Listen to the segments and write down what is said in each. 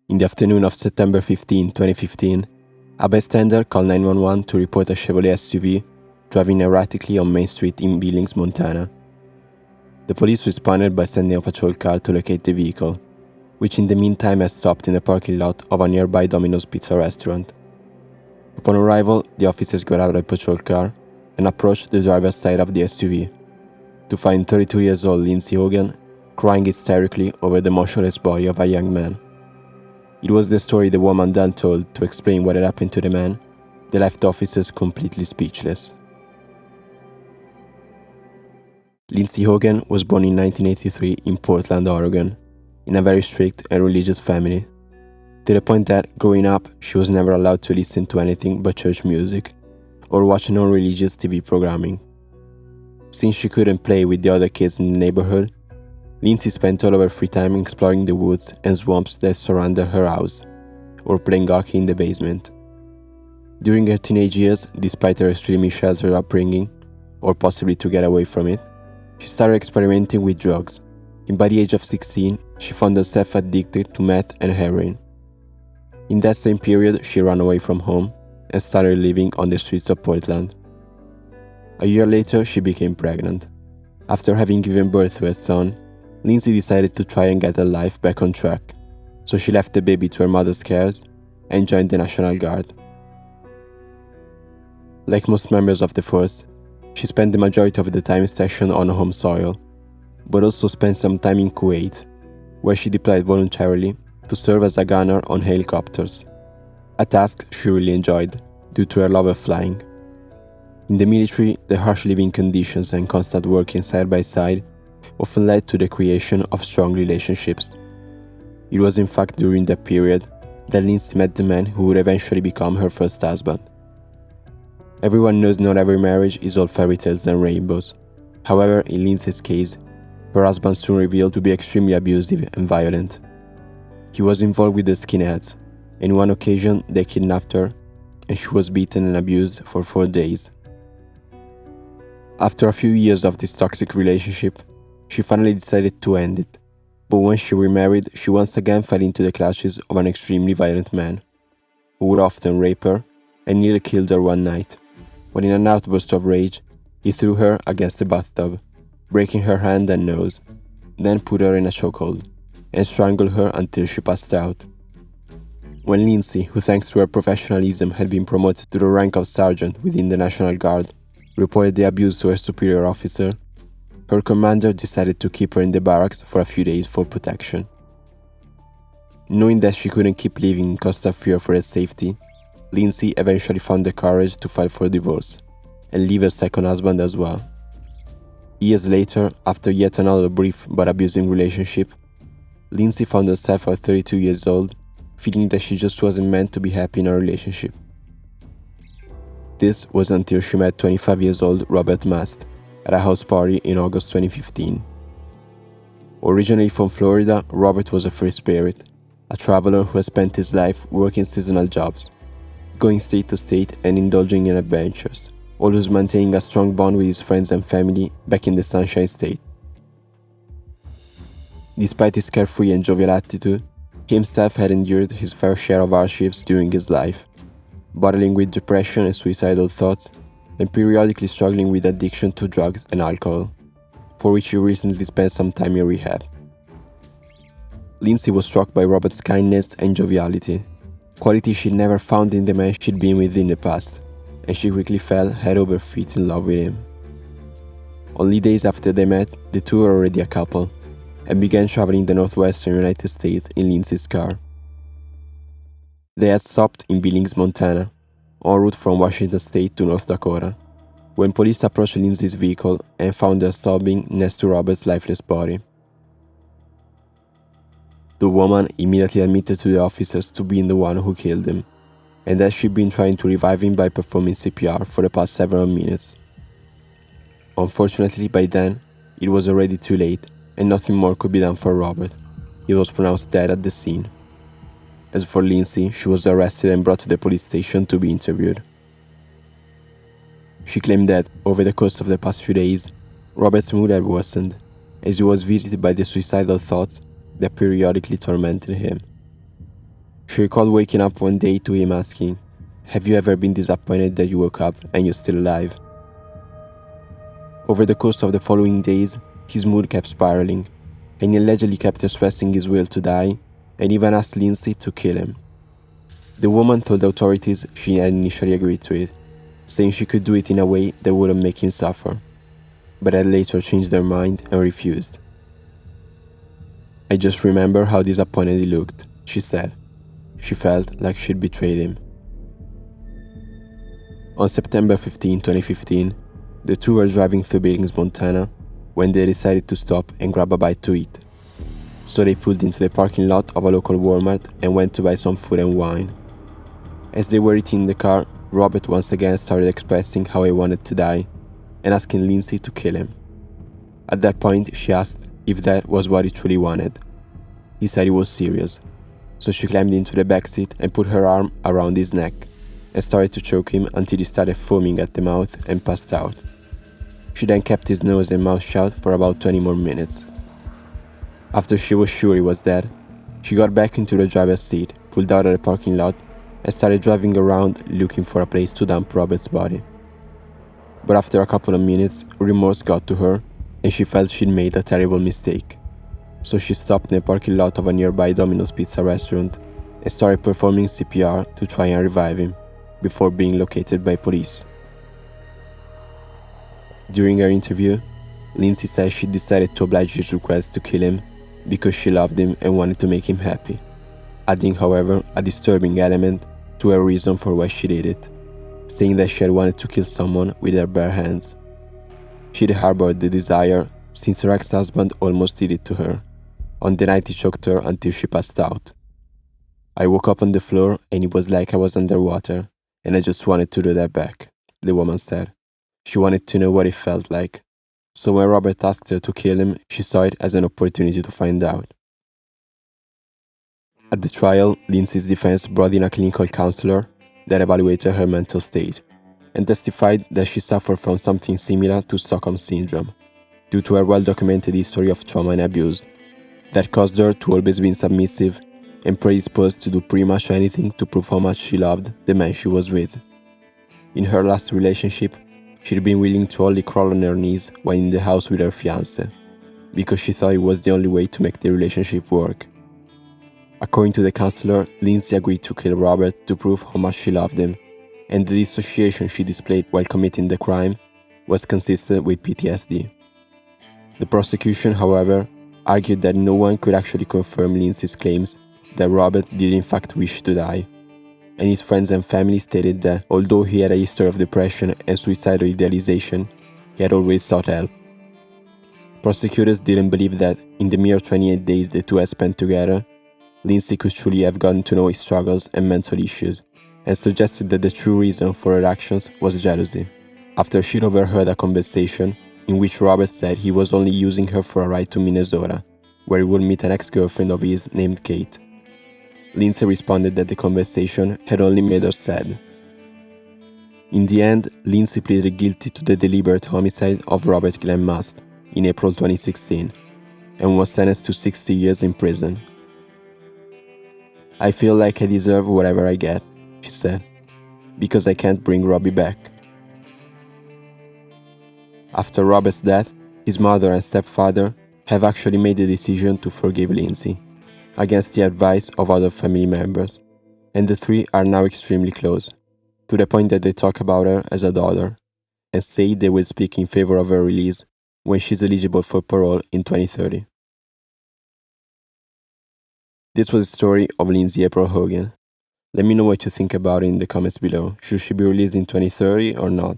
In the afternoon of September 15, 2015, a bystander called 911 to report a Chevrolet SUV driving erratically on Main Street in Billings, Montana. The police responded by sending a patrol car to locate the vehicle, which in the meantime had stopped in the parking lot of a nearby Domino's Pizza restaurant. Upon arrival, the officers got out of the patrol car and approached the driver's side of the SUV to find 32-year-old Lindsay Haugen crying hysterically over the motionless body of a young man. It was the story the woman then told to explain what had happened to the man that left officers completely speechless. Lindsay Haugen was born in 1983 in Portland, Oregon, in a very strict and religious family, to the point that, growing up, she was never allowed to listen to anything but church music or watch non-religious TV programming. Since she couldn't play with the other kids in the neighborhood, Lindsay spent all of her free time exploring the woods and swamps that surrounded her house, or playing hockey in the basement. During her teenage years, despite her extremely sheltered upbringing, or possibly to get away from it, she started experimenting with drugs, and by the age of 16, she found herself addicted to meth and heroin. In that same period, she ran away from home and started living on the streets of Portland. A year later, she became pregnant. After having given birth to a son, Lindsay decided to try and get her life back on track, so she left the baby to her mother's cares and joined the National Guard. Like most members of the force, she spent the majority of the time stationed on home soil, but also spent some time in Kuwait, where she deployed voluntarily to serve as a gunner on helicopters, a task she really enjoyed due to her love of flying. In the military, the harsh living conditions and constant working side by side often led to the creation of strong relationships. It was in fact during that period that Lindsay met the man who would eventually become her first husband. Everyone knows not every marriage is all fairy tales and rainbows. However, in Lindsay's case, her husband soon revealed to be extremely abusive and violent. He was involved with the skinheads, and on one occasion they kidnapped her, and she was beaten and abused for 4 days. After a few years of this toxic relationship, she finally decided to end it, but when she remarried, she once again fell into the clutches of an extremely violent man, who would often rape her and nearly killed her one night, when in an outburst of rage, he threw her against the bathtub, breaking her hand and nose, then put her in a chokehold, and strangled her until she passed out. When Lindsay, who thanks to her professionalism had been promoted to the rank of sergeant within the National Guard, reported the abuse to her superior officer, her commander decided to keep her in the barracks for a few days for protection. Knowing that she couldn't keep living in constant fear for her safety, Lindsay eventually found the courage to file for divorce and leave her second husband as well. Years later, after yet another brief but abusing relationship, Lindsay found herself at 32 years old, feeling that she just wasn't meant to be happy in a relationship. This was until she met 25 years old Robert Mast at a house party in August 2015. Originally from Florida, Robert was a free spirit, a traveler who has spent his life working seasonal jobs, going state to state and indulging in adventures, always maintaining a strong bond with his friends and family back in the Sunshine State. Despite his carefree and jovial attitude, he himself had endured his fair share of hardships during his life, battling with depression and suicidal thoughts, and periodically struggling with addiction to drugs and alcohol, for which he recently spent some time in rehab. Lindsay was struck by Robert's kindness and joviality, qualities she'd never found in the man she'd been with in the past, and she quickly fell head over feet in love with him. Only days after they met, the two were already a couple, and began traveling the northwestern United States in Lindsay's car. They had stopped in Billings, Montana, en route from Washington State to North Dakota, when police approached Lindsay's vehicle and found her sobbing next to Robert's lifeless body. The woman immediately admitted to the officers to being the one who killed him, and that she'd been trying to revive him by performing CPR for the past several minutes. Unfortunately, by then, it was already too late, and nothing more could be done for Robert. He was pronounced dead at the scene. As for Lindsay, she was arrested and brought to the police station to be interviewed. She claimed that, over the course of the past few days, Robert's mood had worsened, as he was visited by the suicidal thoughts that periodically tormented him. She recalled waking up one day to him asking, "Have you ever been disappointed that you woke up and you're still alive?" Over the course of the following days, his mood kept spiraling, and he allegedly kept expressing his will to die and even asked Lindsay to kill him. The woman told the authorities she had initially agreed to it, saying she could do it in a way that wouldn't make him suffer, but had later changed her mind and refused. "I just remember how disappointed he looked," she said. She felt like she'd betrayed him. On September 15, 2015, the two were driving through Billings, Montana, when they decided to stop and grab a bite to eat. So they pulled into the parking lot of a local Walmart and went to buy some food and wine. As they were eating in the car, Robert once again started expressing how he wanted to die and asking Lindsay to kill him. At that point, she asked if that was what he truly wanted. He said he was serious, so she climbed into the backseat and put her arm around his neck and started to choke him until he started foaming at the mouth and passed out. She then kept his nose and mouth shut for about 20 more minutes. After she was sure he was dead, she got back into the driver's seat, pulled out of the parking lot, and started driving around looking for a place to dump Robert's body. But after a couple of minutes, remorse got to her, and she felt she'd made a terrible mistake. So she stopped in the parking lot of a nearby Domino's Pizza restaurant and started performing CPR to try and revive him, before being located by police. During her interview, Lindsay said she decided to oblige his request to kill him because she loved him and wanted to make him happy, adding, however, a disturbing element to her reason for why she did it, saying that she had wanted to kill someone with her bare hands. She'd harbored the desire since her ex-husband almost did it to her, on the night he choked her until she passed out. "I woke up on the floor and it was like I was underwater, and I just wanted to do that back," the woman said. She wanted to know what it felt like. So when Robert asked her to kill him, she saw it as an opportunity to find out. At the trial, Lindsay's defense brought in a clinical counselor that evaluated her mental state and testified that she suffered from something similar to Stockholm Syndrome, due to her well-documented history of trauma and abuse, that caused her to always be submissive and predisposed to do pretty much anything to prove how much she loved the man she was with. In her last relationship, she'd been willing to only crawl on her knees when in the house with her fiancé, because she thought it was the only way to make the relationship work. According to the counselor, Lindsay agreed to kill Robert to prove how much she loved him, and the dissociation she displayed while committing the crime was consistent with PTSD. The prosecution, however, argued that no one could actually confirm Lindsay's claims that Robert did in fact wish to die, and his friends and family stated that although he had a history of depression and suicidal idealization, he had always sought help. Prosecutors didn't believe that, in the mere 28 days the two had spent together, Lindsay could truly have gotten to know his struggles and mental issues, and suggested that the true reason for her actions was jealousy, after she'd overheard a conversation in which Robert said he was only using her for a ride to Minnesota, where he would meet an ex-girlfriend of his named Kate. Lindsay responded that the conversation had only made her sad. In the end, Lindsay pleaded guilty to the deliberate homicide of Robert Glenn Mast in April 2016 and was sentenced to 60 years in prison. "I feel like I deserve whatever I get," she said, "because I can't bring Robbie back." After Robert's death, his mother and stepfather have actually made the decision to forgive Lindsay, against the advice of other family members, and the three are now extremely close, to the point that they talk about her as a daughter, and say they will speak in favor of her release when she's eligible for parole in 2030. This was the story of Lindsay Haugen. Let me know what you think about it in the comments below. Should she be released in 2030 or not?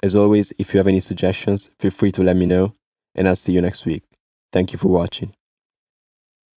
As always, if you have any suggestions, feel free to let me know, and I'll see you next week. Thank you for watching.